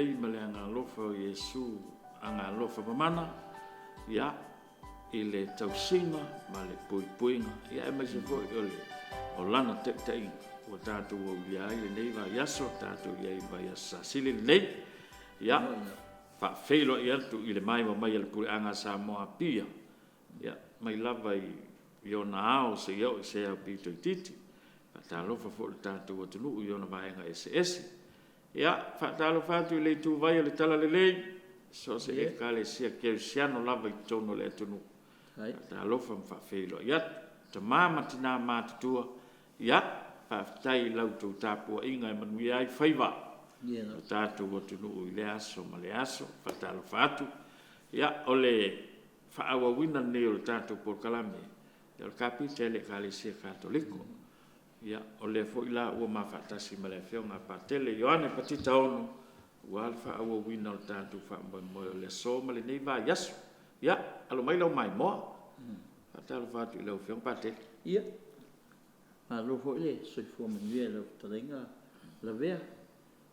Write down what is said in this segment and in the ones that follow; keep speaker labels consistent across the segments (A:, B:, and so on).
A: lei ma le agalofa o Iesu agalofa mamana ia i le tausinga ma le puipuinga ia e maise foi o lana te o tātou o iai le nei vai aso tātou iai vai asa sili le nei ia whawhelo i atu i le mai mai le pureanga sa moa pia ia mai lava i o na ao se iau i se au pito i titi whatalofa fo le tātou o tunu i o na vaenga ese ia whatalofa atu i le tu vai le tala le lei so se Ekalesia Katoliko lava i tono le tunu whatalofa mwhawhelo i atu ta mama tina mātutua ia whaftai lau tau tāpua inga e manui ai whaiva o tātou o tunu i le aso ma le aso whatalofa atu ia o le whaawawina ne o tātou porkalame ia o kapite le Ekalesia Katoliko ia o le fo ila ua mawhatasi ma le whionga patele Ioane patita ono ua al whaawawina o tātou whaamboe o le so ma le nei vai aso ia alo mai lau mai moa whatalofa atu i lau whionga patele
B: ia alo fo le soi fo manuia lau taringa la vea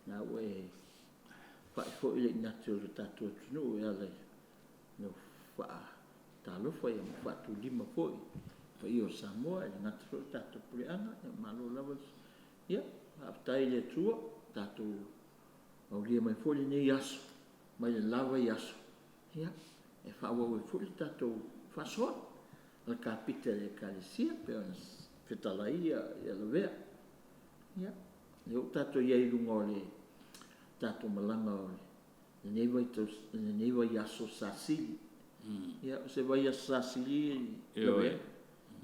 B: na ue whai fo ile inatu o tātou tunu ia le no wha talo fo ia mwhatu lima fo pa i o Samoa e ngatu fo tātou pureanga e malo lava ia haftai le tua tātou au lia mai fo le nei aso mai le lava i aso ia e whaua fo le tātou whasoa al kapite le Ekalesia pe ona petalai ia la vea ia le tātou iai lunga o le tātou malanga o le nei vai aso sasili ia se vai aso sasili la vea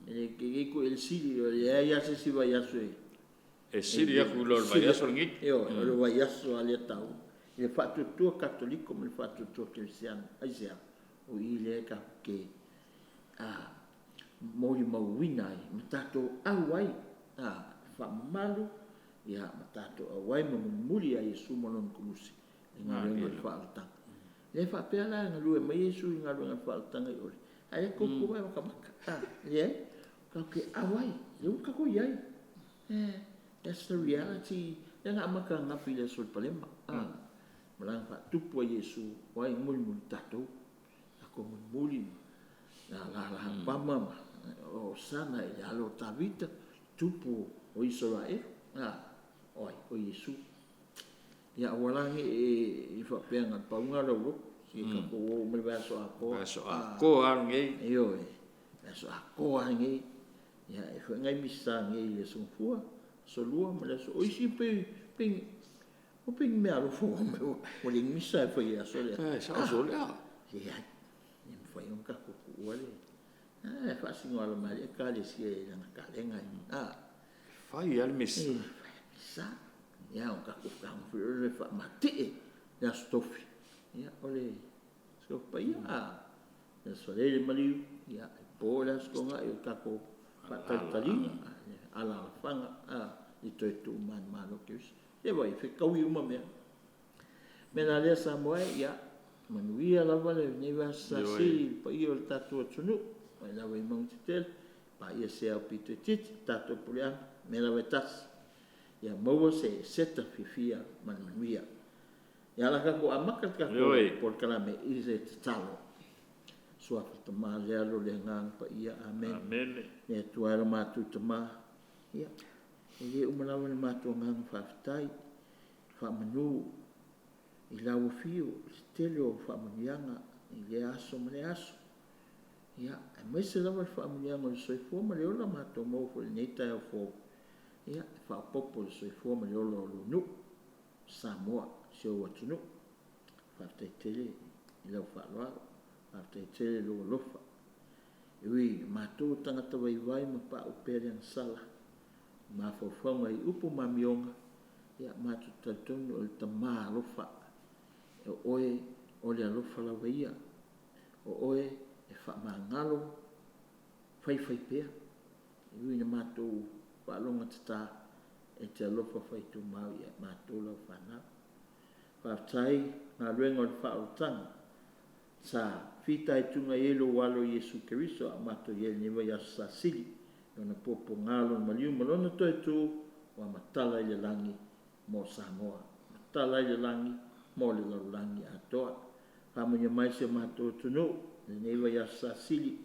B: e ke ko el sili o le ia se si vai aso
A: e sili ia ku lo vai aso ngi
B: io lo vai aso ale tau le fatto tuo cattolico ma il fatto tuo cristiano aisia o ile ka ke mori mauinai matato awai fa malu ia matato awai mamuli ai Yesu monon kulusi ngalo fa alta le fa pela ngalo mai Yesu ngalo fa alta ngai ore ai ko ko ba ka ye ka ke awai eu ka ko yai that's the reality yang amaka ngapi le sul palema malang fa tupu Yesu wai mul tato ako muli la pama o sana e alo tavita tupu o Israel oi o Yesu ia walangi e fa penga paunga lo si ka ko me vaso ako
A: ange
B: io vaso ako ange ia e fa ngai misa nge Yesu fua so lua me so o si pe o pe me alo fo me o le misa fa ia so le
A: so le
B: ia ni foi un ka ko wale fa singola mai Ekalesia na kalenga
A: fai al misa
B: sa ia o ka ko le fa mate ya stofi ia ole so pa ia na so le mali ia pola sko nga o ka ko pa tali ala fanga i to man malo que e vai fe kau uma me na le Samoa ia manuia la vale ne va sa si pa io il tatu tunu mai la vai montitel pa ia se au pititit tatu pulia me la vetas ia mo se seta fifia manuia ia la ka ko amaka ka ko por kala me ise talo sua fa ma le alo le ngang pa ia amen ne tu ara ma tu tama ia e umana le ma tu ngang fa tai fa manu i lau fio stelio fa manianga i le aso mane aso ia e mai se lava fa manianga le soi fo ma le ola ma to mo fo le neta e fo ia fa popo le soi fo ma le ola lo nu Samoa se o tunu fa te tele i lau fa loa fa te tele lo lofa e wi ma to tanga ta vai ma pa o pere ang sala ma fo fo mai upo ma mionga ia ma tu tatonu o tama lofa e oe o le alofa la veia o oe e wha maangalo whai pea e ui na mātou waalonga tata e te alofa whai tu mau i a mātou lau whanau whaftai ngā ruenga o le whaotanga sa whitai tunga elo walo Yesu Keriso a mātou i newa i aso sa sili o na popo ngalo maliu malona toi tu wa matala i le langi mo Samoa matala i le langi mo le laulangi atoa. Whamunia mai se mātou tunu, le neiwa ia sasili,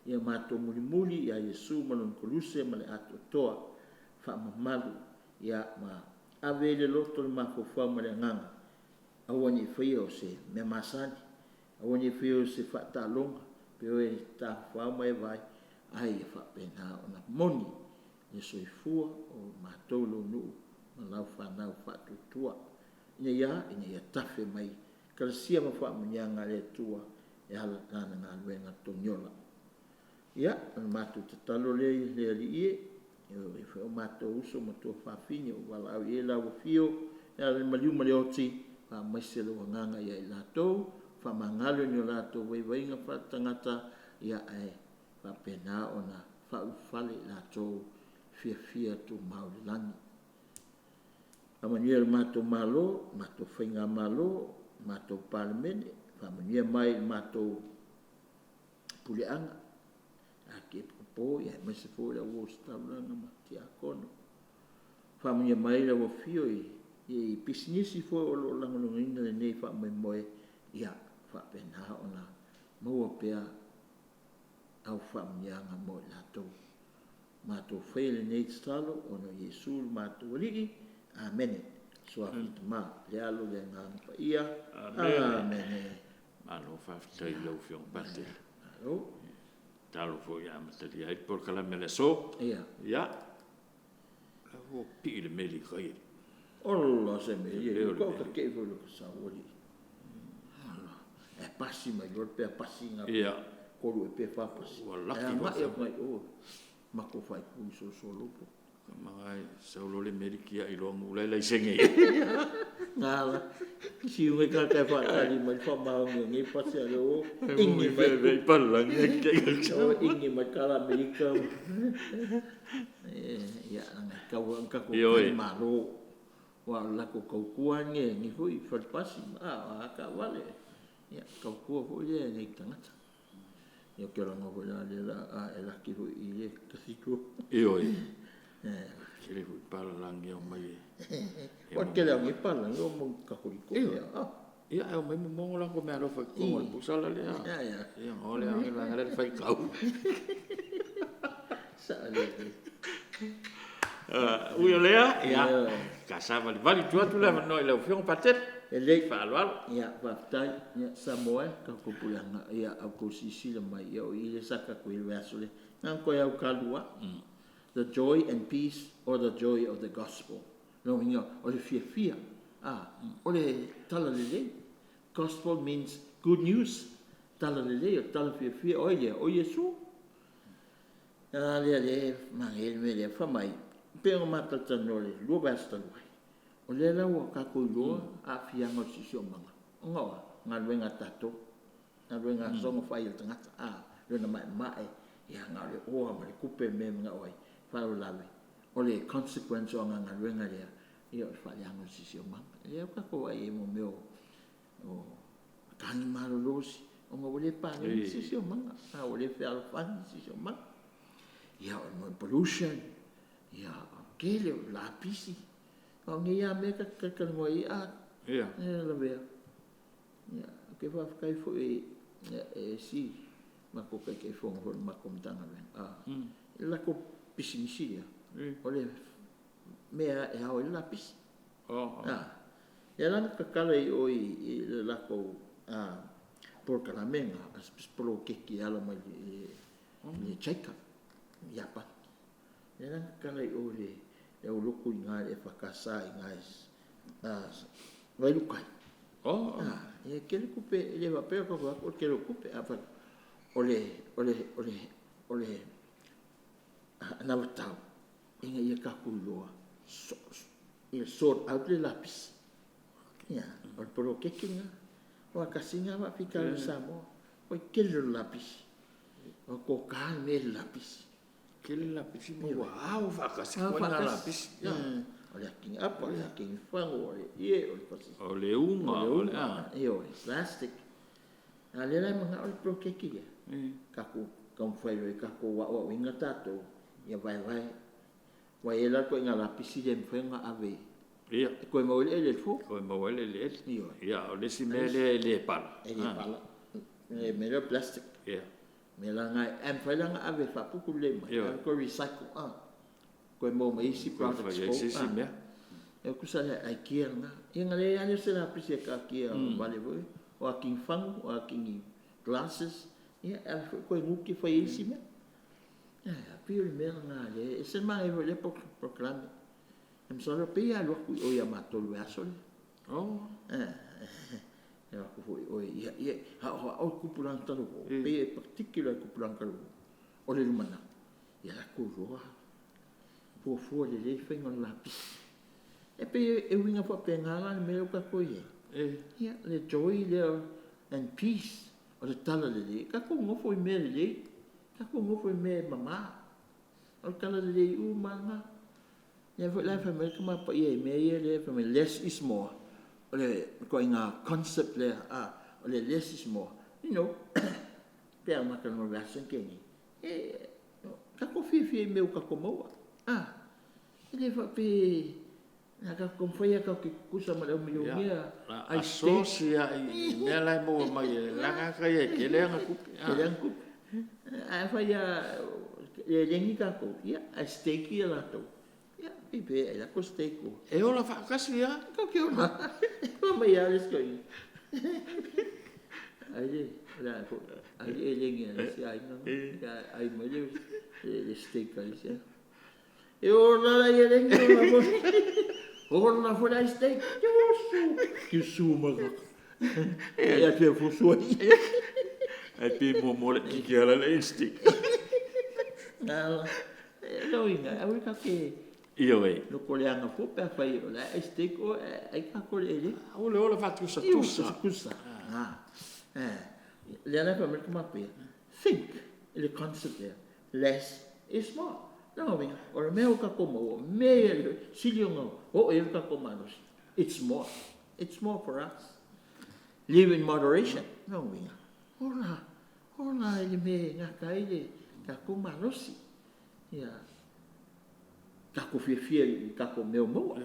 B: ia mātou muli ia Yesu malon koluse ma le ato toa. Whamamalu ia ma ave le loto le mafofau ma le nganga. Awa ni whaia o se me masani, awa ni whaia o se whaatalonga, peo e ta whao mai vai, ai e whapena o na moni, le soifua o mātou lo nuu, ma lau whanau whaatutua. Ina ia tafe mai, kalasia ma whaamanianga le tua, e hala kāna ngā luenga toniola. Ia, ana mātou te talo le ali ie, e whao mātou uso ma tō whawhini o wala au e lau fio, e ala maliu ma le oti, wha maise lo nganga ia i lātou, wha mangalo ni o lātou waiwainga whatangata, ia ai wha pena o na wha ufale lātou fia tu maulilani. Amania le mātou malo, mātou whainga malo, mātou parlemene, whamania mai mātou puleanga. A ke popo, ia mai se fōi la wos tauranga ma te akono. Whamania mai la wafio i pisinisi fōi o lo langalunga le nei whamai moe, ia whapena o na maua pea au whamanianga moe lātou. Mātou whaile nei talo, ono Yesu mātou alii, Amen. So ma le alo le ngana pa ia. Amen.
A: Malo whaftai lau whiong pate.
B: Alo.
A: Talo fo ia matari ai por kala mele so.
B: Ia.
A: Ia. Lau pi le meli kai.
B: Ola se me ia. Ko ka ke vo lo sa woli. E pasi mai lo pe pasi nga.
A: Ia.
B: Ko lo pe fa pasi.
A: Wala ki
B: ma ia mai o. Ma ko fai ku so lopo.
A: Mga saulo le medikia i loa mulai lai senge.
B: Ngala. Si unge ka kai whaatari mai whamaunga ngi pasi a leo.
A: Ingi mai. Vei pala ngi
B: o ingi mai kala Amerika. Ia nga kau ang kako kai maro. Wa lako kau kua ngi hui whalpasi. Ka wale. Ia kau kua hui le ngi tangata. Ia kera ngoko la le la e laki hui i le kasiko.
A: Ioi. Kere hui pala langi o mai.
B: Wa kere angi pala ngi o mong kakuriko.
A: Ia e o mai mongo lango mea rofa kongo le pusala le a. Ia ngole angi langa le fai kau.
B: Sa le.
A: Ui o lea, ia. Kasama le vali tuatu le manoi leo fiong patet.
B: E lei
A: whaalualo.
B: Ia waftai, ia Samoa, kakupulanga, ia au kosisi le mai, ia o ile saka koe le asole. Nang koe au kalua. The joy and peace or the joy of the gospel. No, minga, o le fia. O le tala lele. Gospel means good news. Tala lele, o tala fia, o Yesu. Le, mangel me le, whamai. Pēngo matatano le, lua basta luai. O le lau o kako iloa, a fianga o sisio manga. O ngawa, ngā ruenga tato. Ngā ruenga songo whai il tangata. Luna mai, ia ngā le oa, ma le kupe me mga oi. Whao lawe. O le consequence o ngā ruenga lea, ia o whaleango sisio manga. Ia kako ai e mo meo, o kangi maro losi, o ngā wale pāne sisio manga, o le whao whani sisio manga. Ia o mo pollution, ia o kele o lapisi, o nge ia mea kakango i a, ia la vea. Ia, ke whawhakai fo e si, mako kai ke whonga hori mako mtanga wen. Lako pisinisia, o le mea e hao i lapisi. Ia lana kakala i oi i le lako porkalamenga, as polo keki ala mai le chaika, iapa. Ia lana kakala i oi le uruku i ngā e whakasa i ngā wailukai. Ia kele kupe, le wapea kako o kele kupe, ole nawa tau, inga ia kaku loa, ia sort out le lapis. Ia, o poro kekinga, o kasinga wa pika le Samoa, o kele lapis, o kokaan me lapis.
A: Kele lapis mo wa au vakasi ko na lapis.
B: O le king up, o le king fango, o le ie, o le pasi.
A: O le unga,
B: o le plastic. A le lai mga o le poro kekinga. Kaku kamwhairo e kako wa inga tato, ia vai, wa e lato inga lapisi le mwhenga ave.
A: Ia.
B: Koe mau le fo.
A: Koe mawele le.
B: Ia.
A: Ia, o lesi me le pala.
B: E le pala. Me le plastic.
A: Ia.
B: Me la ngai am fa langa ave fa puku le mai. Ko recycle Koe mau mai si products
A: Koe si mea.
B: E kusale ai kia nga. Ia ngale ane se la pisi ka kia vale voi. O a king fang, o a king glasses. Ia, koe nguki fa isi mea. Ia, pio le mea nga le. E se mai vo le proclame. Em solo pia lo ku o ia matolu aso le.
A: Oh.
B: Ya ku foi o ia o kupulang talu. Pe particular kupulang talu. O le lumana. Ia ku roa. Fo le fengon lapis. E pe e winga fa pengala me o ka koe. Ia le joy le and peace. O le tala le ka ko ngofo me le. Ka ko ngofo me mama. O kala le u manga. Ja, voor life van mij kom maar op je mee van mij less is more. Ole going concept le ole less is more. You know. Per maar kan nog laten kennen. Kako fie meu kako moa. Ele va pe na ka kom foi ka ki kusa ma mi ya.
A: Ai socia i me la mo mai la ka ye ke le ngaku.
B: Ke le ngaku. Ai fa ya le lengi kako. Ya, a steak ya la to. Ja, pipe, ela costeco.
A: E ola fa kasi ya?
B: Ka ke ona. Mama ya les koi. Ai la ko. Ai lengi na si ai no. Ai mo le steak ai si. E ona la ye lengi na mo. Ona fo la steak. Que suma. E a te fo so.
A: Ai pe mo mo le ki ala le steak.
B: Nala. No inga, ai ka ke
A: Io e.
B: Lo coleanga fu per fai la steak o ai ka colele.
A: O le ola fatu sa
B: tusa. Le ana fa mer come pe. Think the concept there. Less is more. No, venga. Ora me o ka como me siliongo o e ka comanos. It's more. It's more for us. Live in moderation. No, venga. Ora ele me nga kaile ka comanos. Yeah. Kako fie kako meu mo.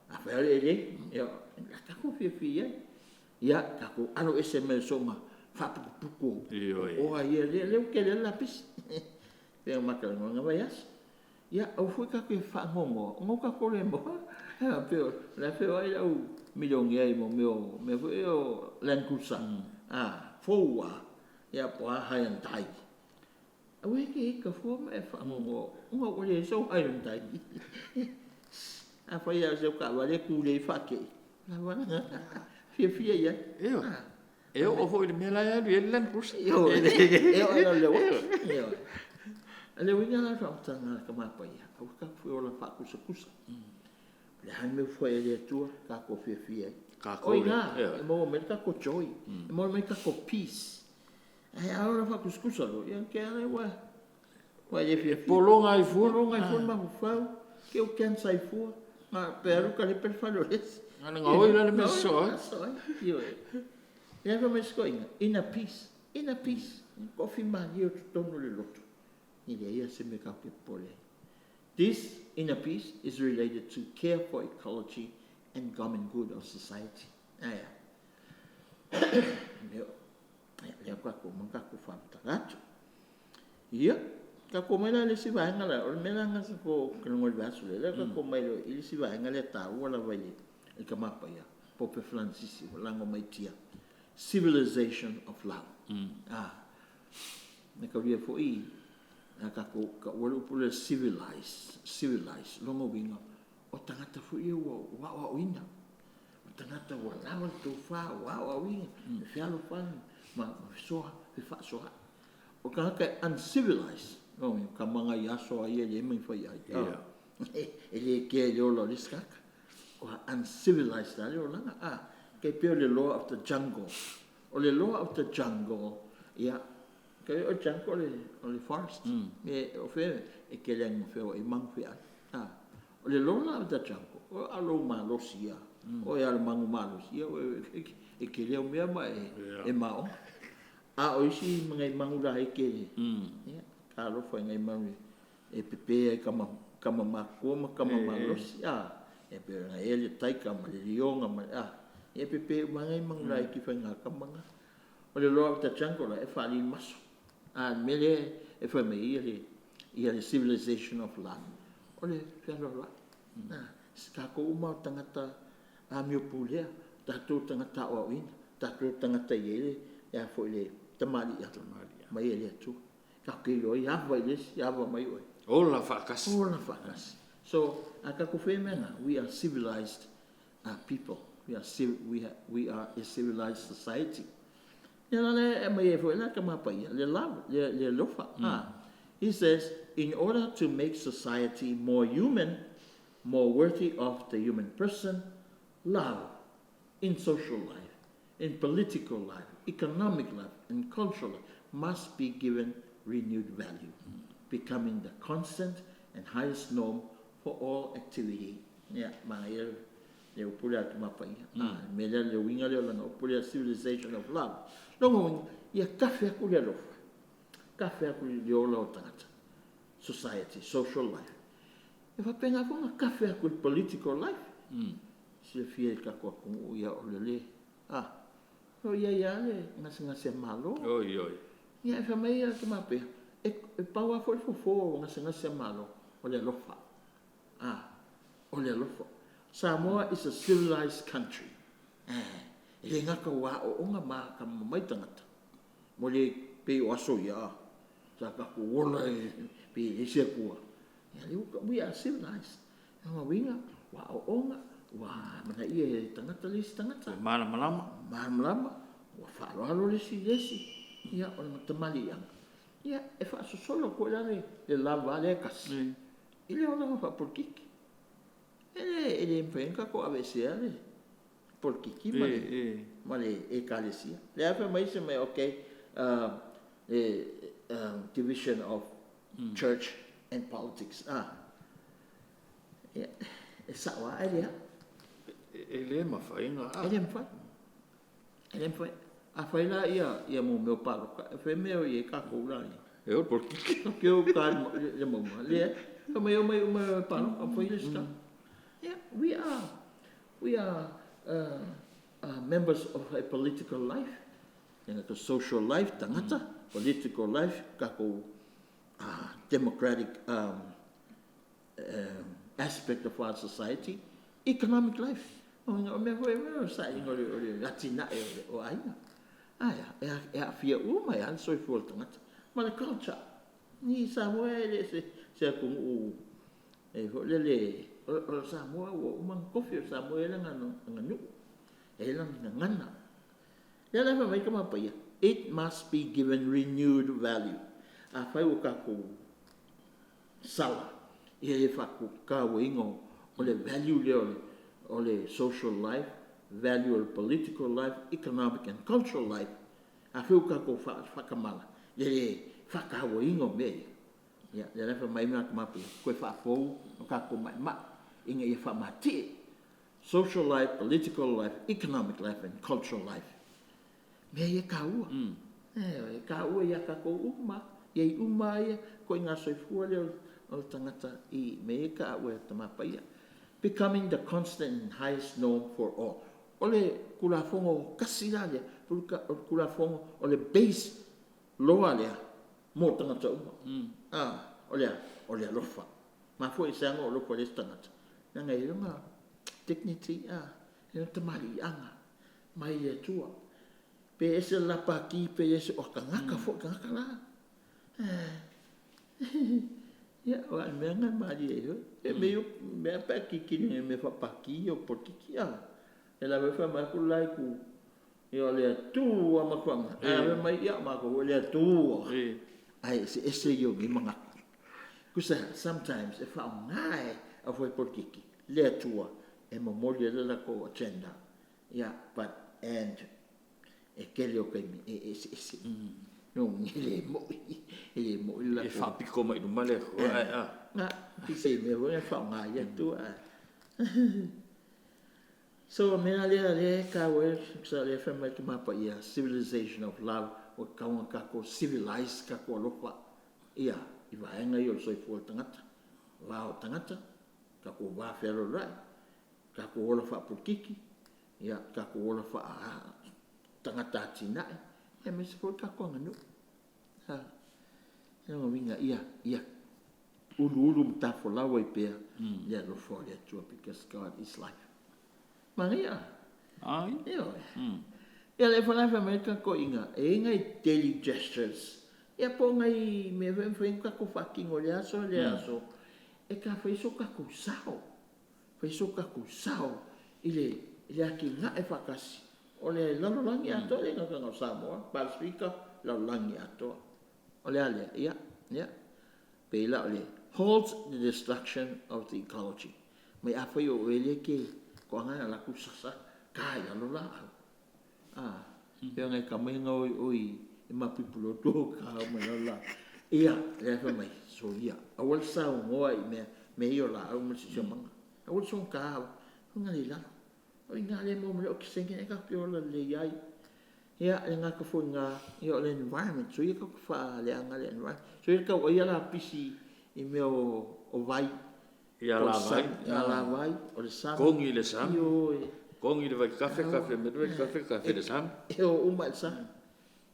B: Apa ele ya kako fie ya kako ano ese me soma fa puku. O ai ele que le lapis. Pe makal nga bayas. Ya o foi kako fa ngo kako le mo. Ha pe la fe ai au milong ye mo meu me foi o lankusa. Foa ya po hayan tai. Awe ke ka fo me fa ngo o le so ai un tai. A fa ya se ka wale ku le fa ke. La wana. Fie ya.
A: Eu o foi me la ya le len kus.
B: Eu era le wa. Eu. Ale winga la fa tanga ka ma pa ya. O ka fo o la fa ku se kusa. Le han me foi le tu ka ko fie.
A: Ka ko.
B: E mo me ka ko joy. E mo me ka ko peace. Ai ora fa kuskusa lo, ia ke ale wa. Wa ye fie
A: polonga i fu
B: ma fa. Ke o ken sai fu. Ma pero ka le per falores.
A: Ana ngoi la me so.
B: Io. Ia ko me skoinga, in a peace. Coffee man io tono le loto. Ia se me ka ke pole. This inner peace is related to care for ecology and common good of society. Ya kako mangka ku fam tagato. Ia, kako mai le si vai ngala, o me langa se ko ngol vaso le, kako mai lo ili si vai ngala ta wala vai e kamapa ya. Pope Francis lango mai tia. Civilization of love. Me ka via foi kako ka wala pula civilize longo winga. O tangata foi wa winga. O tangata wa lawan to fa wa winga. Fialo fan ma soa e fa soa o ka uncivilized no ka manga ya soa ye me fa ya ele ke yo lo diska o uncivilized la yo langa ke pe le law of the jungle o le law of the jungle ya ke o jungle le forest me o fe e ke le fe o mang fe o le law of the jungle o alo ma lo sia o ya le mangu ma lo sia e ke le me ma e mao o isi mga mangula e ke ya ka lo foi ngai mangu e pepe e kama makoma kama malos e pe nga ele taika ma le lionga ma e pe mangai mangai ki whainga kamanga o le loa ta changola e whali maso mele e whai me ia le civilization of land o le whiarora kako uma o tangata a mio pulea tatou tangata o ina tatou tangata iele e a fo le tamali mai ele atu ka ke yo ia vai les ia va mai oi
A: Ola whakasi.
B: so akako whemena we are civilized people we are a civilized society le mai e fo la ka mapai le love le lofa he says in order to make society more human more worthy of the human person love in social life in political life economic life and cultural life must be given renewed value becoming the constant and highest norm for all activity mai le upula tu mapai me le winga le na upula civilization of love longo ia kafe ku le lofa kafe ku le ola tangata society social life e va penga ko nga kafe ku political life se fie ka ko ia o le o ia le nga se malo
A: Oi.
B: ia fa mai ia tuma pe e paua fo nga se malo o le lofa o le lofa Samoa is a civilized country e nga ka wa o nga ma ka mai tangata mo le pe o aso ia sa ka ko ola pe e se kua we are civilized nga winga wa o nga wa mana ia tangata lis tangata
A: Mana malama.
B: wa fa lo lesi ia o na tamali ia e fa solo ko la le lava le kas ile ona fa por kiki ele penka ko avese ale por kiki male ekalesia le afa mai se mai division of church and politics e sa wa ele
A: Ele mawhainga.
B: ele foi a faila ia mo meu paro foi meu e ka ko la
A: Eu por que?
B: que o cara le mo le como eu paro a faila está we are members of a political life and a social life tangata political life ka ko democratic aspect of our society economic life me foi sai ngore latina o aina e a fia uma e so for tangata ma le culture ni Samuel se ku e ho le Samuel o man kofi Samuel nganu e lang ngana ya la mai kama pa it must be given renewed value a fai o ka ku sala e fa ku ka wingo o le value le o le social life, value of political life, economic and cultural life. A fai o ka ko whakamala. Le whakawa ingo me. Le refa mai mea kamapi. Koe whakafou, o ka ko mai ma. Inga i whamati. Social life, political life, economic life and cultural life. Mea i ka ua. E ka ua i a ka ko uma. Ia i uma ia. Koe ngā soifua leo o tangata i mea ka ua tamapaia. Becoming the constant and highest norm for all. Ole kulafongo kasila le, kulafongo ole base loa le, mo tangata uma. Ole lofa. Ma foi sanga o lofa le tangata. Nga i runga dignity e tamari anga. Mai e tua. Pe ese lapa ki, pe ese o kangaka fo kangaka la. Ya, orang mengan mari meio me pa kiki me fa pa ki o por kiki ela vai fa ma ku lai ku yo le tu ma kwang mai ya ma ko le tu ai ese yo gi manga ku sometimes if I ngai a foi por kiki le tu e mo mo le la ko agenda yeah but and e ke le o ke ese no ele mo la
A: E whapiko mai no male.
B: Ki se me voy a whaunga ia tu So me le ka we sa le fa mai mapa ia civilization of love o kaunga ka ko civilized ka ko lopa ia i vaenga i o soi fu tangata wa o tangata ka ko wa fero rai ka ko ola fa pukiki ia ka ko ola fa tangata tina e me se ko ka ko nganu ha no winga ia ulu mta fo la we pe ia lo fo ia tu because God is life maria
A: ai
B: ia le fa la fa me ka ko inga e ngai daily gestures ia po ngai me ven fen ka ko fucking o le aso e ka fa iso ka ko sao ile aki nga e fa kasi o le lalo langi ato le nga ka Samoa Pacifica lalo langi ato o le ale ia pe la ole holds the destruction of the ecology mai afa yo ele ke ko nga la ku sasa ka ya lo la pe nga ka mai nga oi e mapipulo to ka mai la ia le fa mai so ia awal sa ngoi me yo la au mo si manga awal so ka nga le la o nga le mo o kisenga e ka pio la le ai ia nga ka fo nga yo le environment so ia ka fa le nga le environment so ia ka o ia la pisi i me o vai
A: ia la vai
B: o le sam
A: kongi le sam kongi le vai kafe me le kafe le sam
B: o ma sam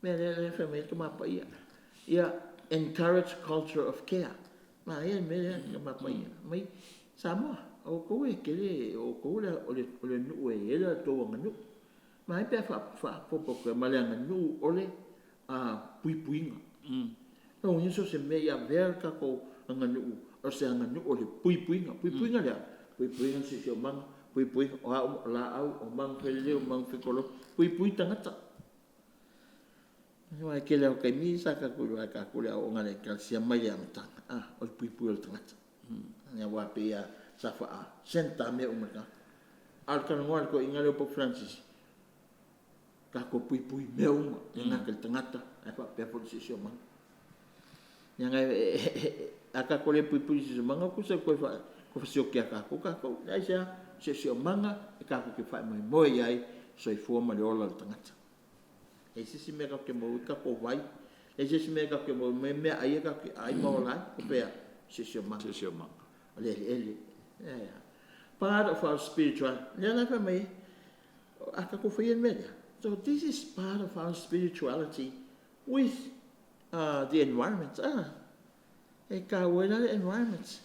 B: me le fa me ka ma pa ia encourage culture of care ma ia me le ma pa ia mai Samoa o ko e kele o ko le nu e ela to nganu mai pe fa po ko ma le nganu ole puipuinga no ni so se me ya ver ka ko nganu o se nganu ole puipuinga le puipuinga se se mang puipuinga o la au o mang fele o mang fikolo puipui tangata no ai kele o ke mi sa ka ku o ngale ka sia mai ya mata o puipui o tangata ya wa pe ya safa senta me umaka al kan ngol ko ingale po Francis ka ko pui me uma nga ke tangata ai pa pe po si sio man nga aka ko le pui si manga ku se ko fa ko sio ke ka ko ai sa si sio manga ka ko ke fa mai ai so i forma le ola tangata e si me ka ke mo ka ko vai e si me ka ke mo me ai ka ai mo la ko pe si sio manga ele part of our spiritual so this is part of our spirituality with the environment the environment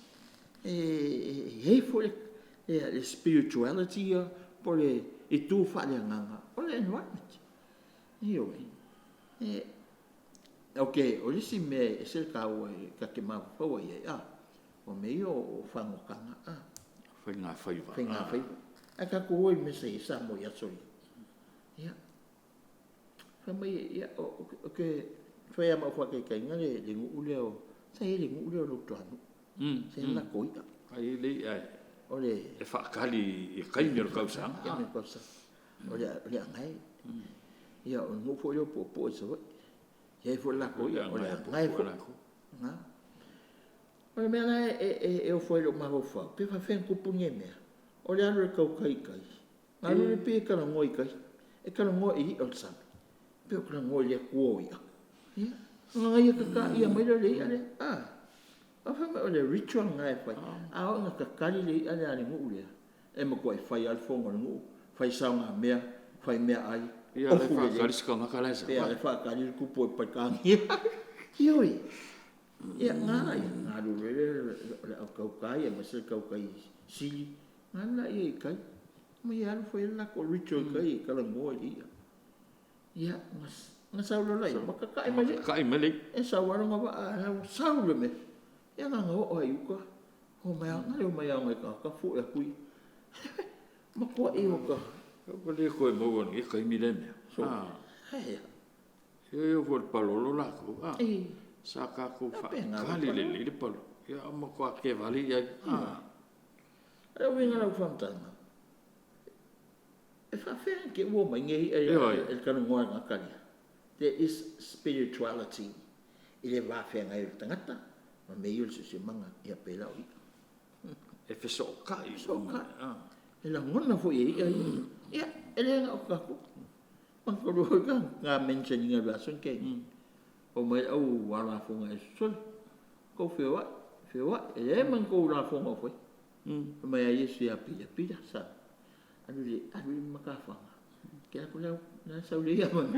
B: for the spirituality por itu falhanga por the environment okay o lisi me se ka ka ke ma fo o meio fango kanga
A: Whainga whaiva.
B: A ka ko me se sa mo ya soi. Ya. Fa mai ya okay. Fa ya ma fa ke ngale le ngu leo. Sa le ngu leo lo tuanu. Se na ko ya.
A: Ai le ai.
B: Ole
A: e fa kali e kai me ka sa.
B: Ya me ko sa. Ole ngai. Ya o ngu fo yo po so. Ya fo la ko ya. Ole ngai fo la ko. Na. Ole me na e o foi lo mago fa. Pe fa fen ku punye me. Ole alo ka kai. Alo le pe ka ngoi kai. E ka ngoi o sa. Pe ka ngoi le ko ya. Ya. Ngai ka ia mai le ale. A fa me ole ritual ngai fa. A o nga ka kali le ale ngu le. E mo ko fai al fongo ngu. Fai sa nga me. Fai me ai.
A: Ia le fa kali ska nga kala sa.
B: Ia le fa kali ku po pa ka. Ioi. Ia ngai, ngaru le au kai, e masel kau kai si. Ngana ia kai. Mai alu foi la ko ritual kai kala mo ia. Ia ngas au lai, maka kai mai.
A: Kai mai.
B: E sa waro ngaba sau le me. Ia nga o ai uka. O mai ngale o mai ngai ka fu e kui. Ma ko e uka.
A: Ko le ko mo ngi kai mi le me.
B: Hai.
A: Eu vou para o lá. Saka ko fa kali le palo ya mo ko ke vali ya
B: eu venho lá fantasma e fa fe que o homem ele kan ngoi ngakali there is spirituality ele va fe ngai tangata ma me yul se manga ya pela o
A: e fe so ka
B: ele ngona fo ya ele nga ko man ko ro ga mention nga ba son ke o mai au wala fonga e sol ko fewa e man ko la fonga foi mai ai se a pila sa alu makafanga. Kaya ko lang nasa uliya man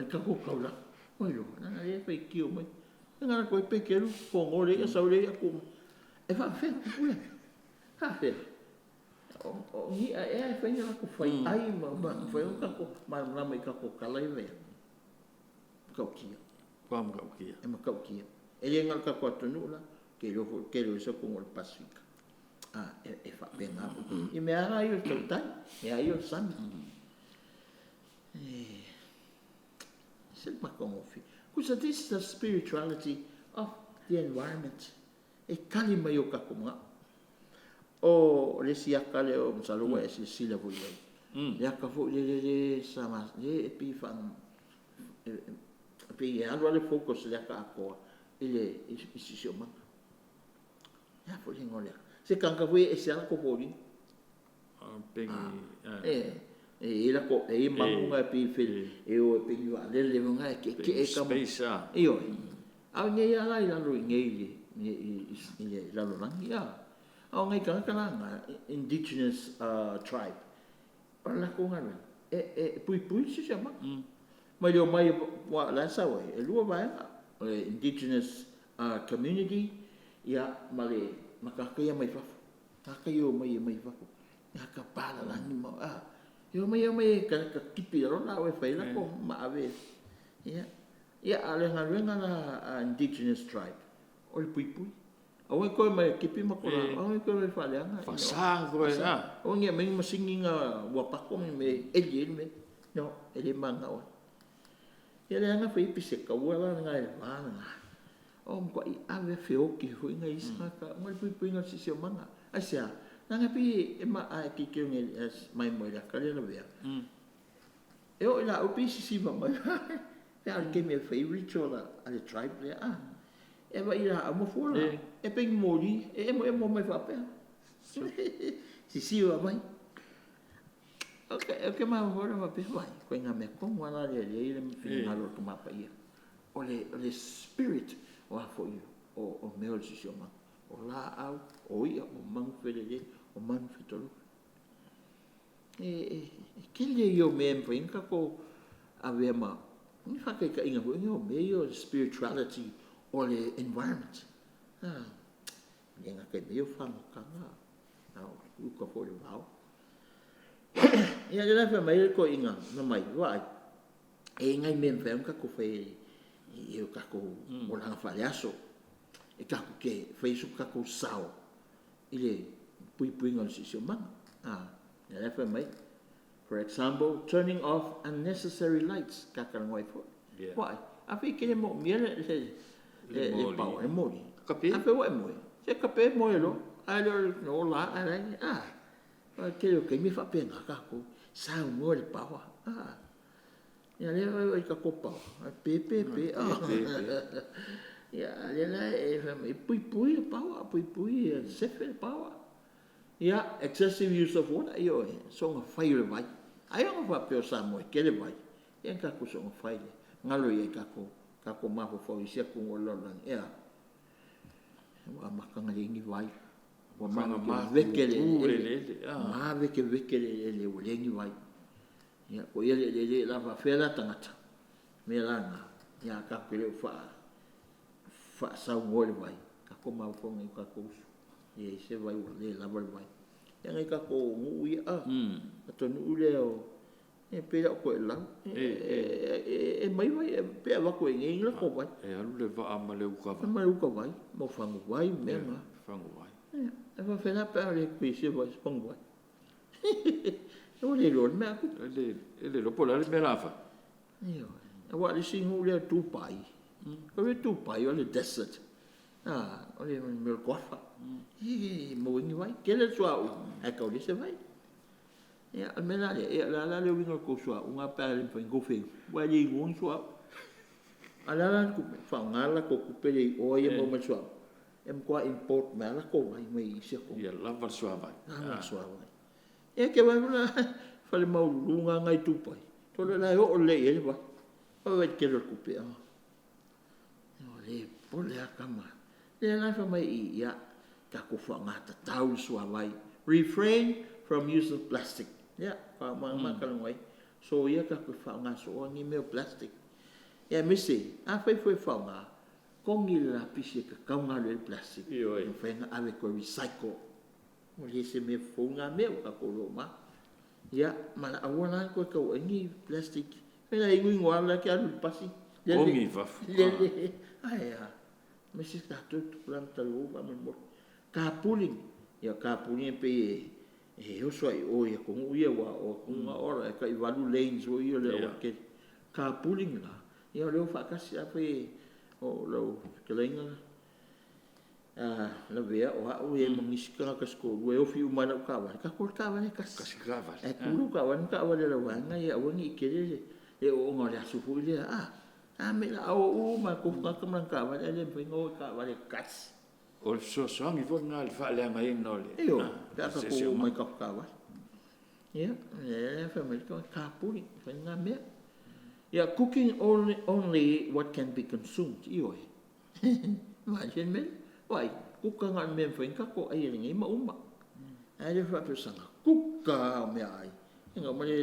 B: kako kaula. Oilo, na le pe kio mai. Nga ko pe kero ko ngore ya sa uliya ko. E fa fe ko ya. Ha fe. O ni e fa ni ko fai ai ma fa un kako ma mai kako kalai ve. Kaukia.
A: Pam kaukia.
B: E ma kaukia. Ele ngal kako atunula ke lo so ko ngol pasifika. E fa pena. I me ara io totai, e io san. Sel ma confi. Because this is the spirituality of the environment. E kali mai o kakuma. O le sia kale o msalua e sila vo ye. Ya ka vo le sama le pi fan pi ando le focus le ka ko ile isi ma. Ya vo le ngole. Se kanka vo e sia ko poli. E la ko e mangunga pi fil e o pe va le nga ke e ka
A: space
B: io a nge ya la ila ru nge ile la lo lang ya a nge ka nga indigenous tribe para ko nga e pui se chama mai o mai wa la sa wa e lu va indigenous community ya male makaka ya mai fa ka yo mai fa ya ka pala la ni ma yo mai ka kipi ro na we fa la ko ma ave ya ale nga na indigenous tribe o le pui o ko mai kipi ma ko o ko me fa le nga
A: fa sa go ya
B: o nge me masingi nga wa pa ko me ele me no ele manga o ele nga fa ipi se ka wa nga nga o ko I ave fe o ki fu nga isa ka mo pui nga si manga asia nanga pi e ma a ki ke nge mai mo la ka le no vea e o la o pi si ma ya ke me favorite chola ale tribe le e va ira a mo fola e pe mori e mo mai fa pe si wa mai okay ma fola ma pe vai ko nga me ko wala le me fi nga lo ma pa ia o le spirit o for you o me o si ma o la au o ia o man felele o man fitolo ke le yo me penka ko ave ma ni fa ke inga ho yo me yo spirituality o le environment nga ke me yo fa mo kanga u ko fo le vao ia le fa mai ko inga na mai wa ngai me penka ko fe eu ka ko o la fa yaso e ka ke Facebook ka ko sao ile pui ngal si man ya fa mai for example turning off unnecessary lights ka ka ngoi fo why afi ke mo miele le pau e mo
A: kape
B: afi wa mo se kape mo lo ai no la ai ke lo ke mi fa pena ka ko sa mo le pau ya le ka ko pau pe ya le la e fa mai pui pau se fe pau ya excessive use of water yo so nga fai le vai ai nga fa pe sa mo ke le vai ya ka ko so nga fai ngalo ye ka ko ma fo isia ko lo lan ya wa ma ka ngi vai wa ma vekele ma vekele le ngi vai ya ko ye le la fa fe la tangata me la nga ya ka ko le fa sa mo le vai ka ko ma fo ngi ka ko ye se vai le la vai yang ka ko mu ya to nu le o e pe ko la mai vai pe va ko ngi la ko vai
A: alu le va ma le ka
B: vai mo fa mu vai me ma
A: fa mu vai
B: e va fe la pa le pe se vai spong vai o le lo me aku
A: ele lo pola le me la fa
B: io e wa le singu le tu pai ko le tu pai o le desert o le me ko fa mo ngi vai ke le sua e ka le se vai ya me la le wingo ko sua unha pa le fa ngo fe wa le ngon sua ala ku fa ngala ko ku pele o ye mo me sua em kwa import me la ko vai mai se ko
A: ya la va sua vai
B: sua vai e ke vai na fa le mau lunga ngai tu pai to le la o le ye va o ve ke le ku pe o le po le akama le la fa mai ya ka ko fa ngata tau sua vai refrain from using plastic. Ya, mga kalungay. So ia ka ko fa nga so ngi me plastic. Ya misi, a foi fa nga. Kong ila pisi ka ka nga le plastic.
A: Io
B: No fa nga ave ko recycle. Mo lese me fo nga me ka ko lo ma. Ya, mana awala ko ka ngi plastic. Pela ingi ngwala ka lu pasi.
A: Kongi vaf.
B: Ai ya. Misi ka tu plan talu pa mo. Ka puling. Ya ka puling pe o swai o ia kong uia wa o kunga ora ka i walu lanes o ia le o ke ka puling la ia leo fa kasi ape o lo kelenga la vea o a o e mangiska ka sko o e fiu mana ka wa ka ko ka wa ne kas
A: Kasi gava.
B: e ku ka wa le la wa nga ia o ngi ke le e o ngora su fu le a me la o ma ko ka ka wa le pe ngo ka wa le kas
A: O so songi vo nga le fa le nga in no le.
B: Io, da ka ko mai ka ka wa. Ya, fa me ka puli, fa nga me. Ya, cooking only what can be consumed. Io. Imagine me. Wai, kuka nga me fa ka ko ai ngi ma uma. Ai le fa pesanga. Kuka me ai. Nga ma le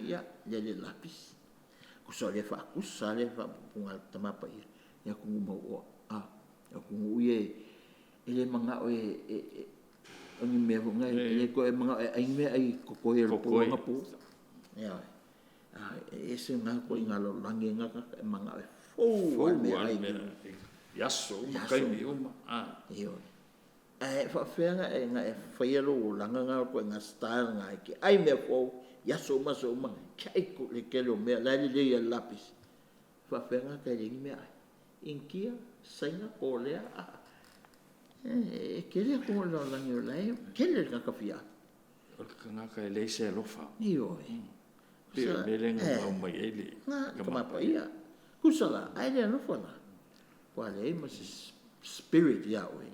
B: ya, le lapis. Ku so le fa pungal tama pa ia. Ya ku mo o. Ya ku uye. Ele mga o ang me nga ele ko mga ay me ay ko nga po ya ese nga ko ingalo langi nga mga me ay
A: yaso kai ni uma
B: yo fa nga fa yelo langa nga ko nga style nga ki ay me fo yaso ma kai ko le kelo me la le lapis fa nga kai me ay inkia sainga ko le kele ko lo la nyo lai kele ka kafia
A: o ka ka le se lo fa
B: io
A: pe melenga o mai ele
B: kama pa ia kusala ai le lo fa na wale mas spirit ya we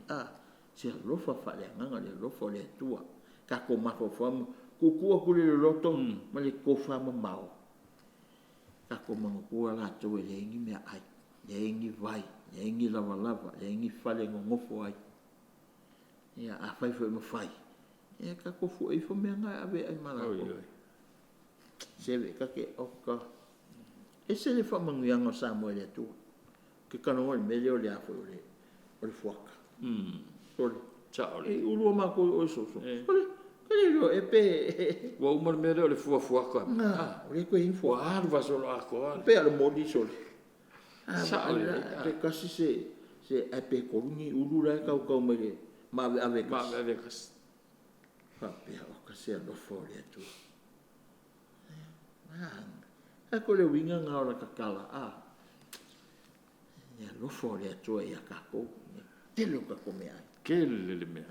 B: se lo fa le nga le lo fa le tua ka ko ma fo fam ku ku le lo to ma le ko fa ma mau ka ko ma ku la to le ngi me ai le ngi vai le ngi lava le ngi fa le ngofo ai ya a fai foi mo fai e ka ko fu e fo me nga ave ai mala ko se ve ka ke o ka e se le fa mangu yang o sa mo le tu ke ka no me le o le a fo le o le fuaka ole
A: ciao
B: e ulu ma ko o so ole ka le lo e pe
A: wa umar me le fuaka
B: o le ko info
A: wa va solo a ko
B: pe al mo di sole
A: ciao
B: pe ka si se e pe ko ni ulu la ka ko me le ma ave kas pa pia o ka se lo fo le tu ko le winga nga ora ka kala ya lo fo le tu ya ka ko te lo ka ko me ai
A: ke le me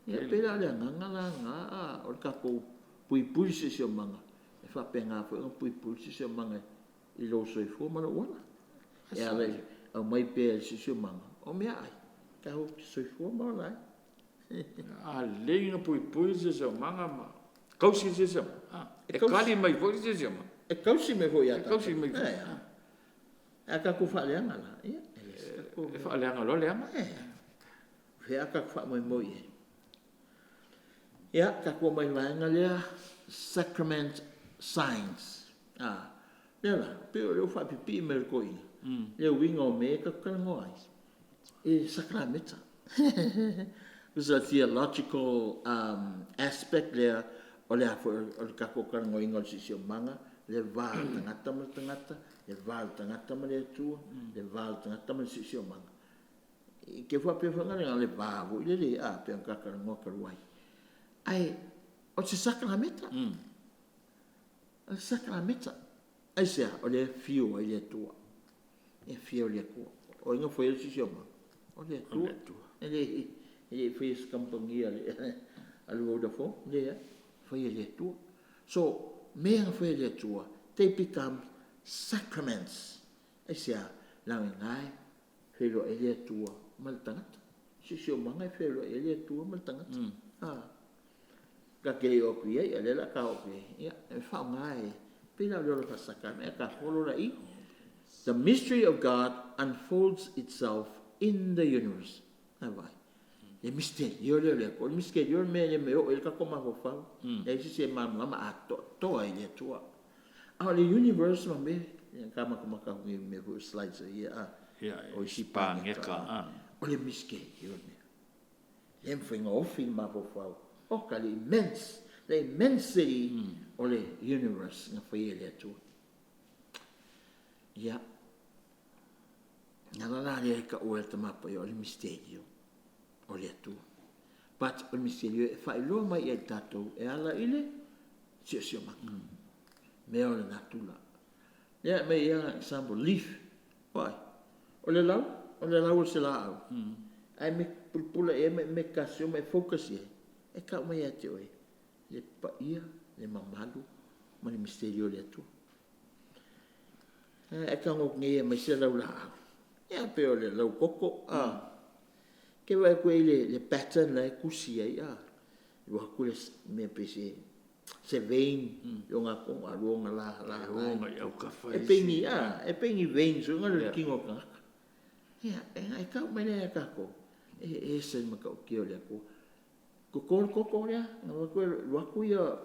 B: ya pe la nga o ka ko pui se se manga e fa pe nga fo pui se se manga i lo so fo ma lo wala ya le o mai pe se se manga o me ai ka o so fo ma la
A: le nga pui se se manga ma kausi se se e kali mai foi se se ma
B: e kausi me fo ya
A: kausi mai
B: ka ku fa le nga la ya
A: e fa le nga lo le ma
B: fe ka fa mo ye ya ka ku mai la nga le sacrament signs le pe o fa pi me ko ina le wingo me ka ngoi e sacramenta there's a theological aspect there o le o ka ko ka ngoi ngol si manga le va tangata le va tangata ma le tu le va tangata ma si manga ke fa pe fa nga le va vo le pe ka ngo ka ruai ai o si sacramenta sacramenta ai se o le fio ai le tu e fio le ko o nga foi si manga o le tu ele fez campanha ali o da fo foi ele tu so me foi ele tu they become sacraments sia la ngai felo ele tu mal tangat si manga felo ele tu mal tangat ka ke o ku ye ele la ka o ku ya fa ngai pila lo ka sacrament ka holo la I the mystery of God unfolds itself in the universe. Vai. e misteri yo le ko misteri yo me o el ka koma fo fa e se ma to ai le tua a le universe ma me kama ka me ho slides here o si pa o le misteri yo me le mfinga o fin ma fo fa o ka le immensity o le universe na fa le tua ya na la le ka o ta ma pa yo le misteri o le atu. But o misterio e fai loa mai e tatou e ala ile sio maka. Me o le natula. Lea me ia example, leaf. Wai. O le lau o se la au. Ai me pulpula e me kasio me focus e. E ka mai e te oe. Le pa ia, le mamalu, ma le misterio le atu. E ka ngok nge mai se lau la au. Ia pe o le lau koko. Ke vai koe le pattern la e kusi ai lua kule me pese se vein yo nga ko a longa la
A: Onga au ka fai.
B: e pengi vein so nga le kingo ka ya e ka me le ka ko e se ma ka ki o le ko ko ya nga ko lua ku ya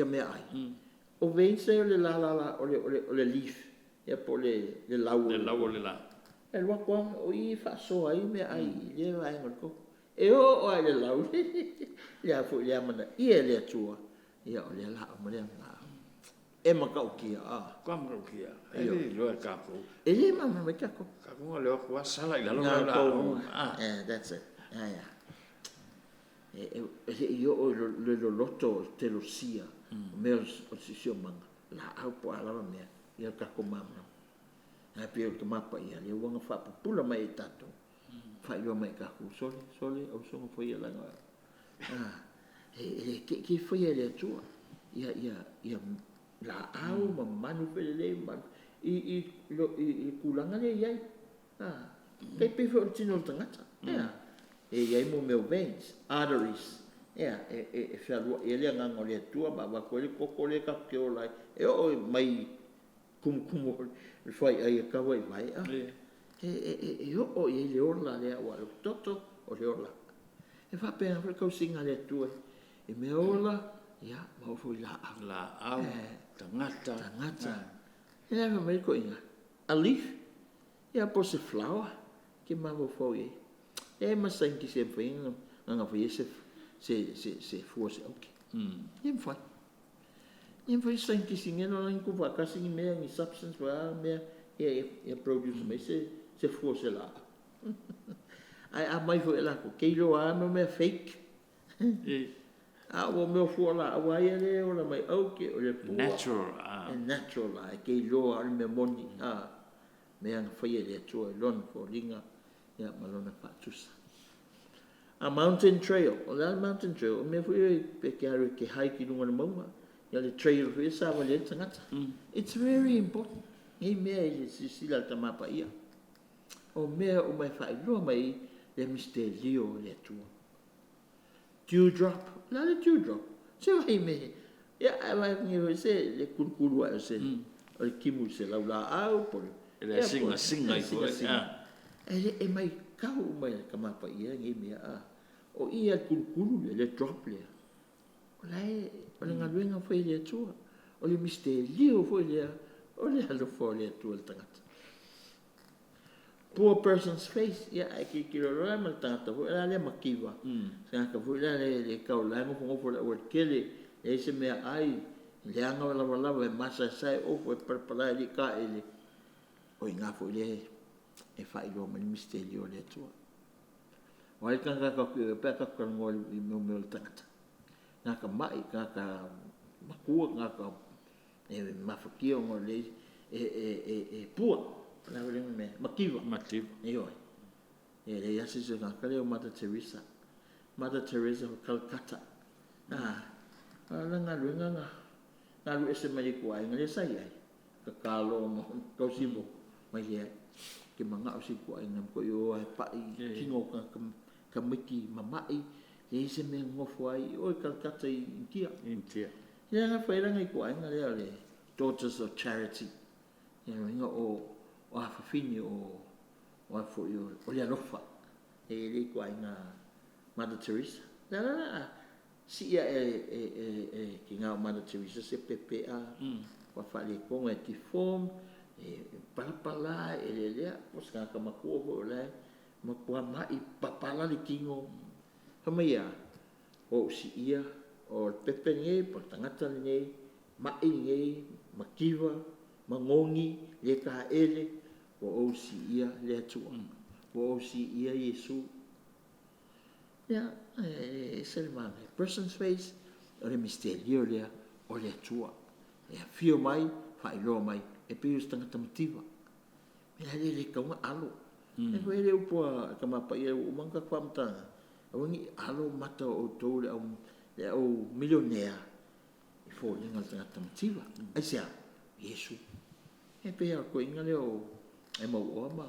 B: me ai o vein se le la o le leaf ya po le lau
A: le la.
B: E lua koang o I fa so ai me ai le vai ngol ko. E o ai le lau. Ya fu le mana I le tua. Ya o le la o le nga. E ma ka o kia
A: Kwa ma ki a. E lo ka ko.
B: E le ma me ka ko.
A: Ka ko le ko sala I la
B: that's it. Ya. E yo o le loto te lo sia. Me o si sio manga. La au po ala me. Ya ka ko mama. Na pio ke mapa ia le wanga fa pula mai tato fa io mai ka ku sole o so foi la ke foi ele tua ia la au ma manu pele man I kulanga le ia ke pe fo tino tangata ia mo meu veins arteries e fa ele nga ngole tua ba ko le kokole ka ke o lai e o mai kum fai ai ka vai o le orla le wa toto o le orla e fa pe ka singa le tu e me orla ya ma fo la
A: au tangata
B: e na me ko inga a leaf ya po se flower ke ma fo e ma san ki se fai nga fo se fo se okay fai Em foi sem que sim, não nem com vaca assim mesmo, substance para me produce, mas se fosse lá. A mãe foi lá com queijo não me fake. O meu foi lá, o aí ele olha mais ok, olha natural lá, queijo me moni me foi ele tua lon for linga malona patusa. A mountain trail, olha mountain trail, me foi pequeno que hike numa mão. The trail it's very important. Ei me se la tamapa ia. O me o mai fai lo mai le misterio le tua. Dewdrop, la le dewdrop. Se vai me. Ya vai me se le kunkulu a se. O kimu se la au por.
A: Ele singa i
B: E mai kau mai kamapa ia ngi me o ia kunkulu le drop le. O le ngaluenga foi le tua. O le misterio foi le. O le halo foi le tua tangata. Poor person's face. Ia ki kilo roa mal tangata. Foi le makiwa. Sanga foi le kaulango fongo foi o kele. E se mea ai. Le anga wala masa sai o foi prepara le ka ele. O inga foi le. E fai lo mal misterio le tua. Wai kanga ka ku pe ka ko ngol I mo tangata. Ngaka mai ngaka makua ngaka mafakio ngole pua na vele me makiwa yo le yasi se ngaka le Mother Teresa of Calcutta nga luenga nga lu ese mai ko ai ngale sai ai ka kalo mo ko simo mai ye ke manga o si ko ai ngam ko yo ai pa kingo ka miki mamai ese me ngofo ai o Calcutta India ia nga fai langa I ko ai ngale ale Daughters of Charity ia ringa o afafini o fo yo o le alofa e le ko ai nga Mother Teresa. La si ia ki ngā Mother Teresa se pepe a wa whale konga e ti form palapala le lea o skaka makua ho le makua mai papala le kingo hamia o si ia o pepe nge po tangata nge mai nge makiwa mangongi le ka ele o si ia le atua o si ia Yesu ya selman person's face o le misterio le o le atua e fio mai fai lo mai e pe us tangata motiva me le kaunga alo e ko ele upo ka mapa ia o manga kwamtanga awangi alo mata o tole o milionea e fo le tangata motiva ai sia Yesu e pe ko inga le o e mo o ma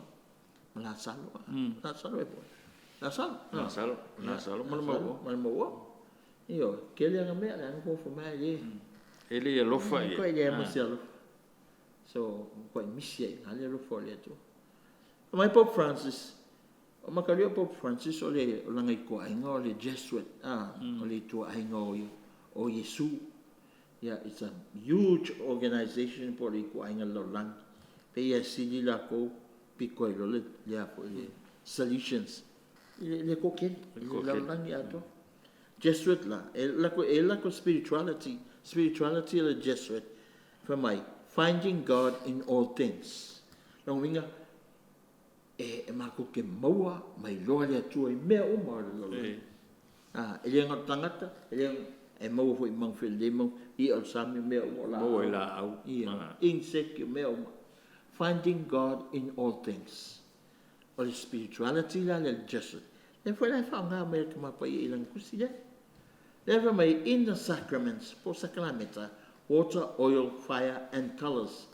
B: la salo e po la salo mo io che le nga me la ko fo mai le
A: ele e lofa e
B: ko ele mo sia so ko misia ale lo fo le to mai Pope Francis o makalio Pope Francis o le o langa ko ainga o le Jesuit o le to ainga o Yesu yeah it's a huge organization por le ko ainga lo lang pe ya sili la ko pico lo le solutions le ko ke la lang ya to Jesuit la la ko spirituality of the Jesuit for my finding God in all things. Long winga e mako ke maua mai loa le atua i mea o maa lo. Ele nga tangata, e maua foi mang fe le mau i al sami mea o la.
A: Maua la au.
B: Insecure mea o finding God in all things. O le spirituality la le Jesuit. Le foi la whanga mea ka mapa i ilang kusi le. Le mai in the sacraments, po sakramenta, water, oil, fire, and colors.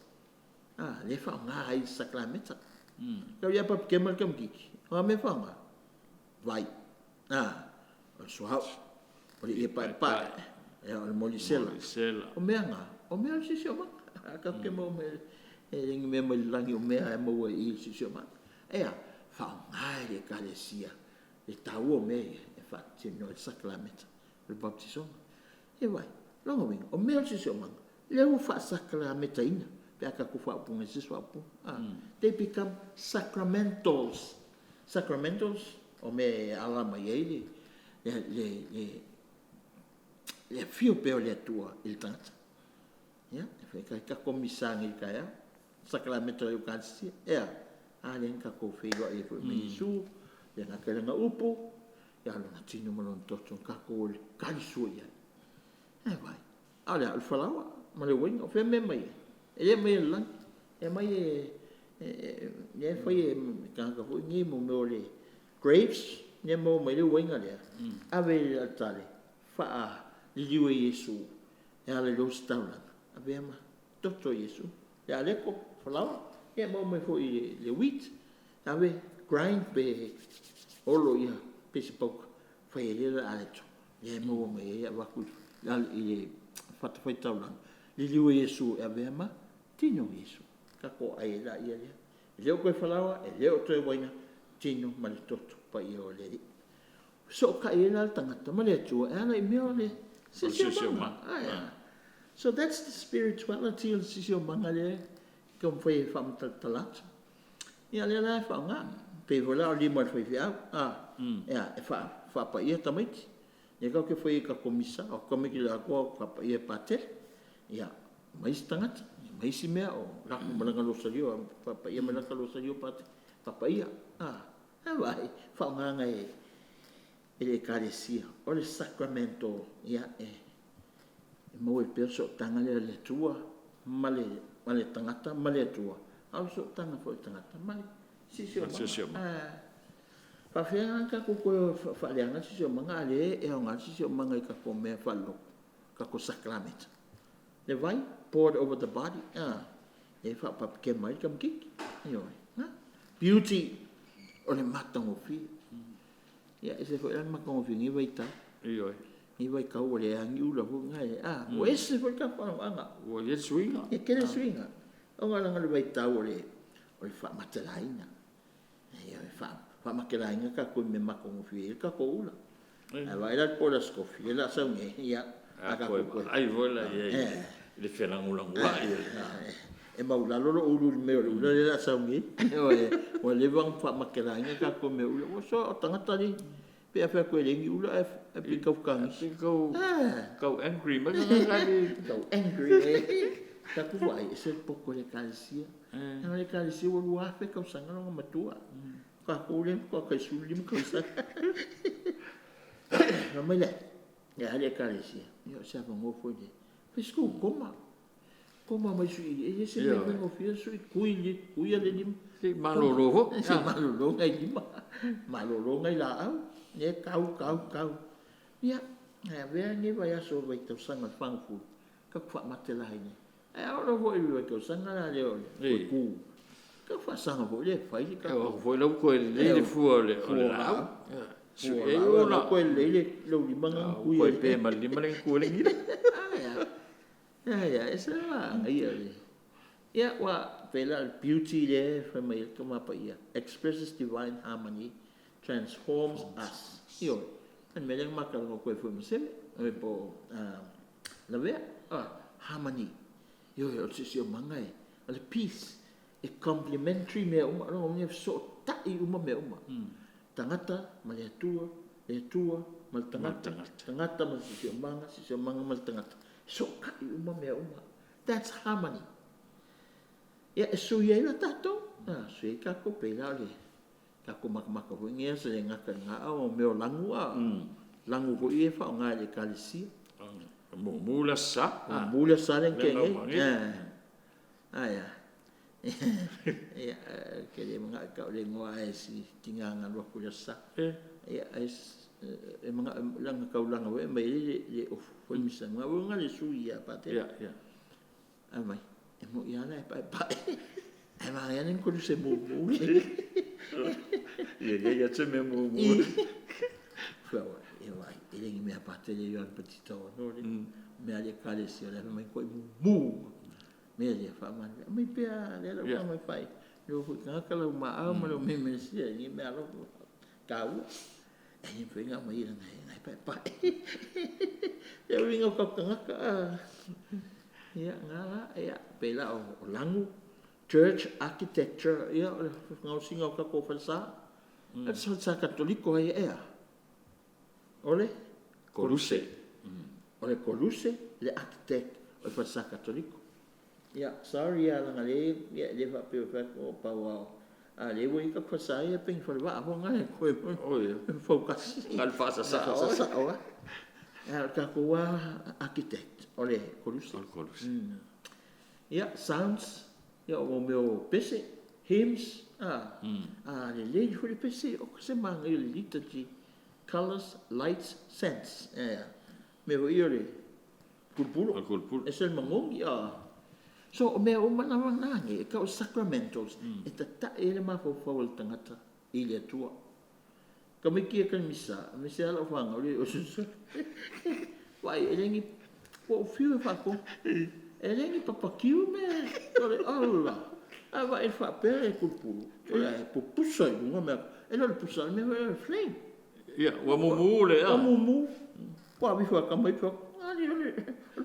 B: Le whanga ai sakramenta. Kau ia pap kemal kam kiki. O me whanga. Vai. O suhau. O le ipa. E o le molisela. O mea ngā. O mea si sio maka. Ka kemo me. E ringi mea mai langi o mea e maua i si sio maka. Ea, whanga le Ekalesia. Le tau o mea e whaatino e sakramenta. Le baptisonga. E vai. Longa winga. O mea si sio maka. Leu wha sakramenta ina. Peka ku wha punga si swa punga. They become sacramentals. Sacramentals, o me alama iei le fio peo le atua il tangata. Ya, e ka komisanga i kaya. Sacramento e Eucaristia. Ea, ale nka ko wheiwa e fo me Isu. Ya nga kailanga upo. Ya alo na tino malon toto ka ko le karisua ia. E vai. Ale al falawa. Ma le winga, o fe me mai. E mai lang. E mai ne foi kanga foi ni mo le grapes ne mo mai le winga le ave altare fa li liu Yesu e ale lo staula ave ma toto Yesu e ale ko fala e mo mai foi le wheat ave grind be olo ia pesi pok foi le ale to e mo mai ava ku le fata foi taula li liu Yesu ave ma tino Yesu kako ai la ia ia leo koe whalawa e leo toe waina tino mali toto pa i o le so ka i ena tangata mali atua e ana i mea o le sisio manga so that's the spirituality of sisio manga le kom whai whamtalata ia le la whanga pe vola o lima whai whiau ia e wha pa ia tamaiti ia kau ke whai ka komisa o komiki la kua wha pa ia patel ia mais tangata mai si mea o raku malanga lo salio papa ia malanga lo salio papa ia vai whaonganga e le Ekalesia o le sacramento ia e mo e perso tanga le tua male tangata male tua au so tanga fo tangata male si pa fea ka ko fa le anga si manga le e nga si manga ka ko me fallo ka ko sacramento le vai poured over the body. E wha pap ke mai kam kiki. Beauty o le matang o fi. Ia e se fo ele matang o fi ngi vai ta. Ngi vai kau o le angi ula hu ngai. O ese fo ka wha anga.
A: O le swinga.
B: E kere swinga. O nga langa le vai ta o le wha matalaina. Ia e wha matalaina ka koe me matang o fi. Ka ko ula. Vai la po la scofi, la sa nge, ia.
A: Ai vola ia. Le whenangulangua ia.
B: E maula lolo ulu me ulu le la sa nge. O le wang wha makeranga ka ko me ulu. O so o tangata li. Pea wha koe lengi ulu e pikau kangi.
A: Kau angry, ma kau
B: angry. Ka kuwai, e se poko le kalesia. Nga le kalesia walu afe kau sanga longa matua. Ka kore ko ka sulim kau sanga. Nga mai le. Ya le kalesia. Yo sa va ngofo de. Fisco koma. Koma mai sui. E se le ngofo sui kuili, kuia le lim.
A: Si malolo.
B: Si malolo ngai lima. Malolo ngai la au. Ne kau. Ya. Ya vea ni vai aso vai tau sanga fangfu. Ka kwa matela ni. E ora voi vai tau sanga la le ole. Ku. Ka fa sanga voi le fai ka.
A: Voi lau ko le fu le la.
B: Su e ona ko le lo di manga ku
A: ye pe mal di manga ku le ni.
B: Ya esa la ngai ale. Ya wa pela beauty le from my kama pa ia. Expresses divine harmony, transforms us. Yo. En melang makal ko ko fu mse e po la vea harmony. Yo si manga e. Ale peace. E complementary me uma no me so tai uma me uma. Tangata ma le tua ma tangata ma si manga ma tangata so kai uma me uma. That's harmony. Ya so ye la tato so ye ka ko pela le ka ko maka ho ngia se ngaka nga o me o langu ko ie fa nga le kalisi
A: mula sa
B: le ke ya ke le mga ka le ngoa si tinga lo ko sa ya mga lang ka ulang we mai le of fo misa nga nga le su ya pate
A: ya
B: amai mo ya na pa ai ma ya nin ko se mo
A: ya se me mo
B: fa vai ele me apate le yo petito no me ale kale si le mai ko mu me le fa man me pe le lo mai fai yo fu ka ka lo ma ma lo me si ni me alo ka u e pe nga mai na pa yo vinga ko ka ya ngala ya pela o langu church architecture ya ngau singa ka ko falsa sa katoliko ya ole
A: Coluse
B: le architect o falsa katoliko ya sorry ya ngale ya le va pe ko pa wa le voi ka falsa ya ping for va ho ngale ko focus
A: ngal fa sa
B: ya ka ko architect ole Coluse ya sounds ya o meu pese hymns le ho le pese o se manga le liturgy colors lights scents me ho iore kulpulu es el mangong ya so me o mana ngi ka sacramentals ta ele ma fo tangata ile tua kami kia kan misa la fanga o so vai ele ngi po fiu fa ko ele ngi papakiu me ole alla ava e fa per kulpulu ole po pusa me ele le pusa me flame
A: ya wa mumu le
B: ya mumu wa mi fa kamai fa ani ole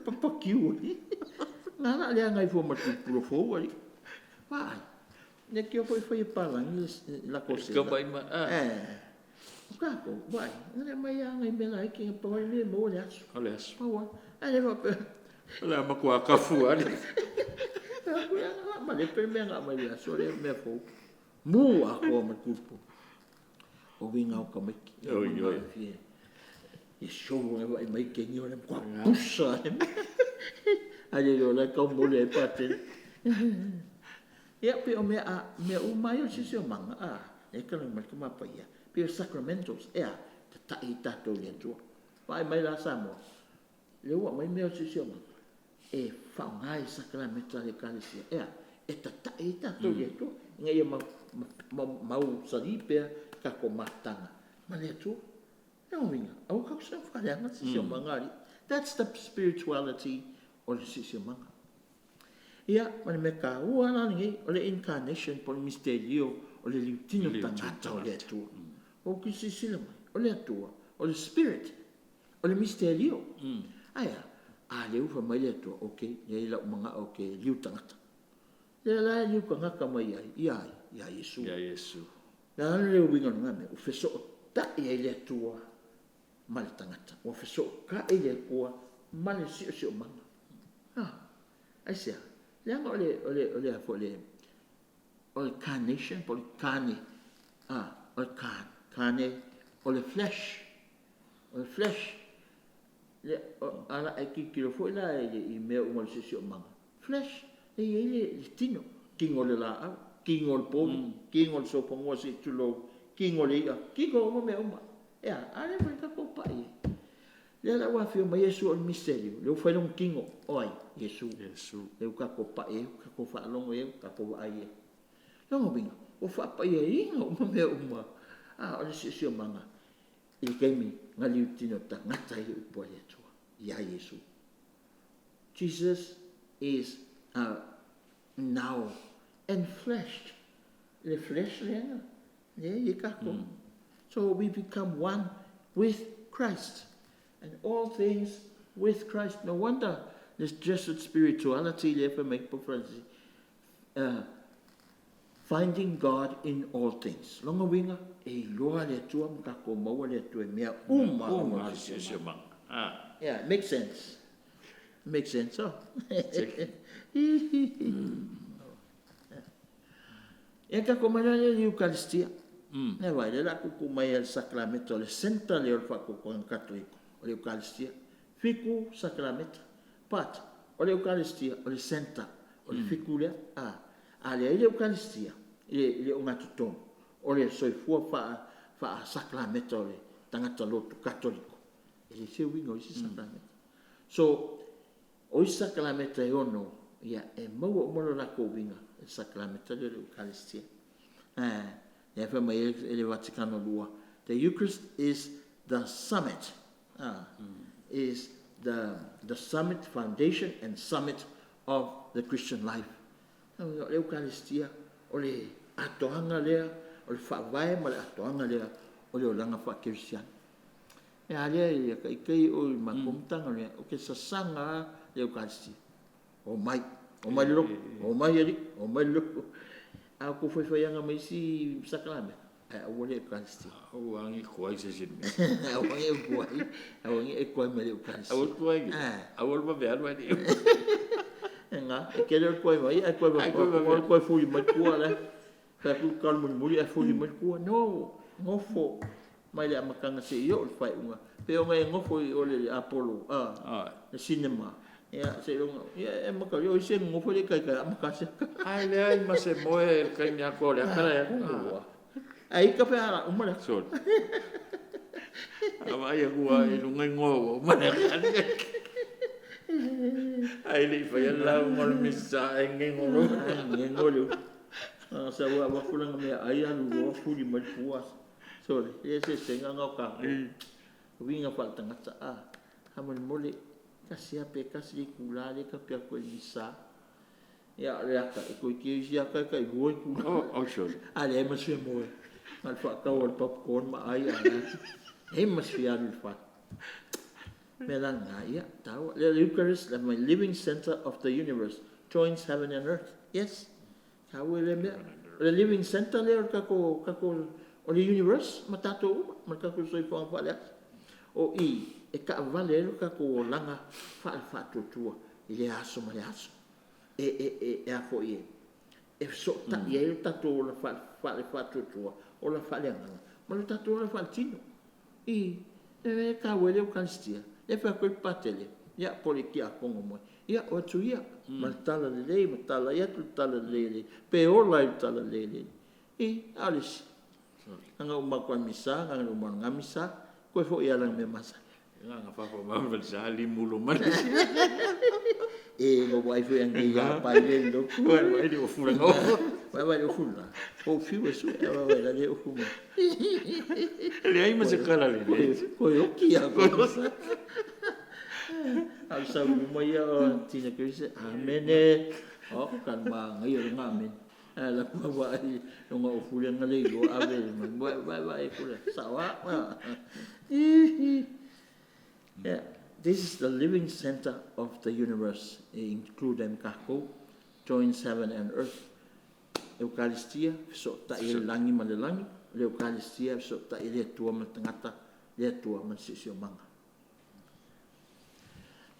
B: papakiu nana le ngai fo ma kulpulu fo ali vai ne que foi palang la cosa
A: kamai ma
B: kako vai ne mai ngai me lai que po le mo le aso pa ale va
A: la ma ko kafu ali
B: ma le per me nga mai aso le me fo mu a ko ma kulpulu o vinga o kamai e show e mai que ni ole kwa pusa ale lo la ko mo le pate ya pe o me o mai o si manga e ka no mai kuma pa ia pe sacramentals ta to le tu vai mai la samo le wa mai me o si manga e fa ngai sacramento le kalesia ta to le tu ngai ma sali pe ka ko matanga ma le tu no vinga o ka sa fa le nga si manga that's the spirituality o le si manga ia mana me ka ua ngi o le incarnation por misterio o le liutino tangata o le atua o ki sisila mai o le atua o le spirit, o le misterio. Aia, a leu fa mai le atua, okay, le lau mga okay, liu tangata. Le la liu ka ngaka mai ai, ia Yesu.
A: Ia Yesu.
B: Na leu winga ngame, o feso o ta ia le atua, ma le tangata. O feso o ka ia le kua, ma le si o manga. Ai sea, le anga ole a fo le carnation, po le carne, o le carne, o le flesh, le ala e ki kilo fo la i mea o le si o manga. Flesh, le tino, kingo le la au, kingo le pomi, kingo le sopongo si tulo, kingo le ia, kingo o mea uma. Ea, ale mo ka ko pai. Le la wa fio ma Yesu o le misterio, le fa long kingo, oi, Yesu. Le ka ko pai, ka ko fa longo e, ka ko ai. Longo binga, o fa pai e inga o mea uma. O le si o manga. Il kemi ngali utino ta ngata i po le tua. Ia Yesu. Jesus is now enfleshed. Le flesh lenga. Le kako. So we become one with Christ. And all things with Christ. No wonder this Jesuit spirituality le make preference. Finding God in all things. Longa winga e loa le tua kako maua le tua mea uma. Yeah, makes sense. Makes sense, oh. E kako mana le Eucharistia. Ne vai le la kuku mai el sacramento le senta le orfa kuku en Katoliko. O le Eucharistia. Fiku sacramento. Pat, o le Eucharistia, o le senta, o le fiku le ale le Eucharistia, le o ngatutono, o le soifua fa sacramento le tangata lotu Katoliko. E se wingo isi sacramento. So, o isi sacramento e ono, ia e maua o mono la ko winga, e sacramento le Eucharistia. E fa mai ele Vaticano lua. The Eucharist is the summit, is the summit, foundation and summit of the Christian life. O le Eucharistia, o le atoanga lea, o le whaavae ma le atoanga lea, o le olanga whaakirisiana. E alea i kai o i makomtanga lea, o ke sasanga le Eucharistia. O mai loko, o mai eri, o mai loko. A ko foi anga mai si sacramento. O le Eucharistia.
A: O angi kuai se sin.
B: O angi e kuai me le Eucharistia.
A: O kuai. O ba be alwa ni.
B: Nga, e ke le kuai mai, e kuai fuli mai kua le. Ka ku kalmu muri e fuli mai kua. No, ngofo mai le amakanga se yo le fai unga. Pe o ngai ngofo o le Apollo, le cinema. Ya, se longa. Ya, maka yo se ngofo le kai amakase.
A: Ai le ai ma se moe kai nya ko le kala ya.
B: Ai ka pe ara umara.
A: Sol. Ava ia kua i lunga ngo umara. Ai le fa la mo misa ngengolo. Sa wa kulang me ai alu fuli mai puas. Sol, ese senga ngaka. Winga falta ngata hamon mole kasia pe kasi kulale ka pe ko misa. Ya aka ko ki ya ka ka go ku. Oh, sure. Ale mas fe mo. Al fa ka wal popcorn ma ai ana. Mas fe al fa. Melanga ya tau the Eucharist, the living center of the universe, joins heaven and earth. Yes. How will the living center there kako o the universe matato makako soi fa fa o e ka vale kako langa fa tutua ile aso ma aso e a fo e so ta ye tato la fa tutua o la fa lenga ma tato la fa tino e ka wele Eucharistia e fa quel patele ya polikia kongo mo ya o tu ya matala le matala ya tu tala le pe o la tala le e alis anga uma kwa misa anga uma ngamisa ko fo ya lang me masa nga fa fo ma vel sali mulo man
B: e go vai fo yang ya pa le lo
A: ko vai di ofula no
B: vai ofula o fiu su e vai la le ofuma
A: le ai ma se kala le
B: ko yo kia ko al sa mo ya tina que amen o kan ba ngai nga amen La kuwa ai nga ufule ngale go ave vai kula sawa. Yeah, this is the living center of the universe, including kako, joins heaven and earth. Eucharistia so ta i langi malelangi, Eucharistia so ta i le tua matangata, le tua masisio manga.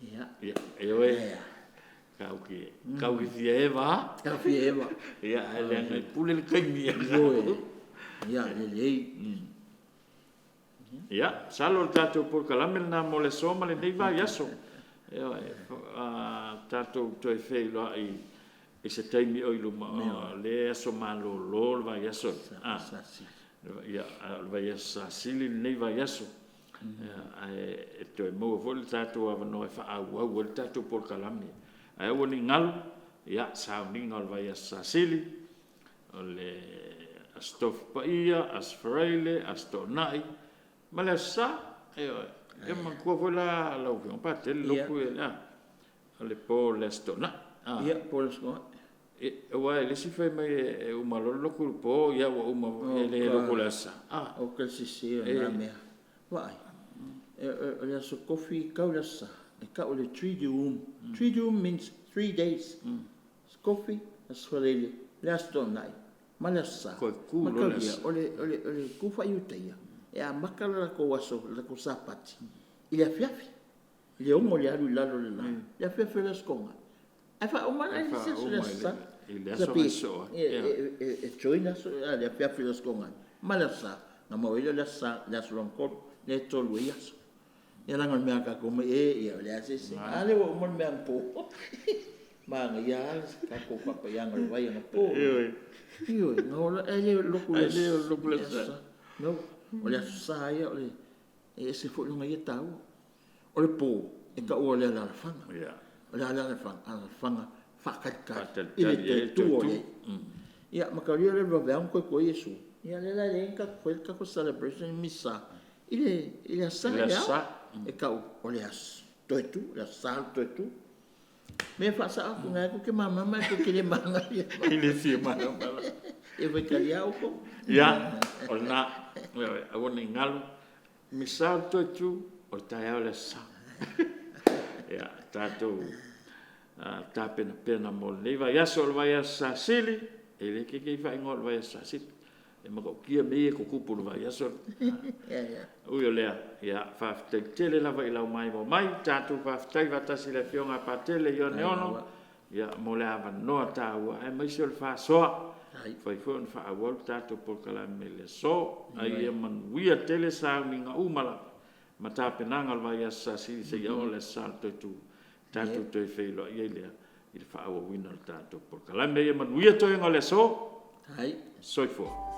B: Yeah.
A: Yeah. Kau ki Eva.
B: Kau ki Eva.
A: Ya, ele ngai pule kaimi.
B: Ya, le.
A: Ya, salo tato por kalamel na mole soma le deiva yaso. Ya, tato toi fei lo i se taimi o iluma le aso malo lo va yaso. Ya, va yasa sili neiva yaso. E toi mo vol tato ava no fa au tato por kalamel. Ai woni ngalu ya sounding al vai sasili ole astof paia asfraile astonai malasa e man ko vola la o pa tel lo ku ya ole po lestona
B: ya po lesto
A: e wa le si fe mai o malo lo ku po ya o ma ele lo ku lasa
B: o que si na me vai ole so coffee kaulasa ka ole 3 room means 3 days. Coffee as for the last night. Malasa. Ole kufa yuteia. E a makala ko waso la ko sapati. Ile fiafi. Ile omo le alu lalo le la. Le fiafi la skonga. Afa o mana ni se so sa.
A: Ile so.
B: E joina so le fiafi la skonga. Malasa. Na mo ile la sa la ronkot le tolu yaso. Ya langan me aka ko ya le asisi ale wo mon me po manga ya ka ko pa yang le vai na po yo no ele lo no ole sa ya ole ese fo lo ngai tau ole po e ka ole la fanga
A: ya
B: la fanga fa ka ile tu ole ya makaria le va ver ko yesu ya le la lenka ko celebration misa ile sa ya e kau ole as toitu la sal toitu me fa sa aku ngai ko ke mama ko ke le manga
A: ile si mama
B: e vai kalia ko
A: ya ona awon ngalu mi sal toitu o taia ole sa ya tato ta pena mo le vai aso vai sa sili ele ke fa ngol vai sa sili e ma ko kia me ko kupu vai aso Uyo lea, ya tele lava i lau mai mo mai, tātou whaftai watasi le fionga pa tele i one ono, ya mo lea wa noa tāua, e maisi o le whāsoa, whai fuan whaawau tātou polkala me le so, ai e man wia tele sāu ni ngā umala, ma tāpenanga alwa ia sa siri se ia o le sāu tōtu, tātou toi whailo i lea, i le whaawau wina tātou polkala me e man wia toi ngā le so, soifua.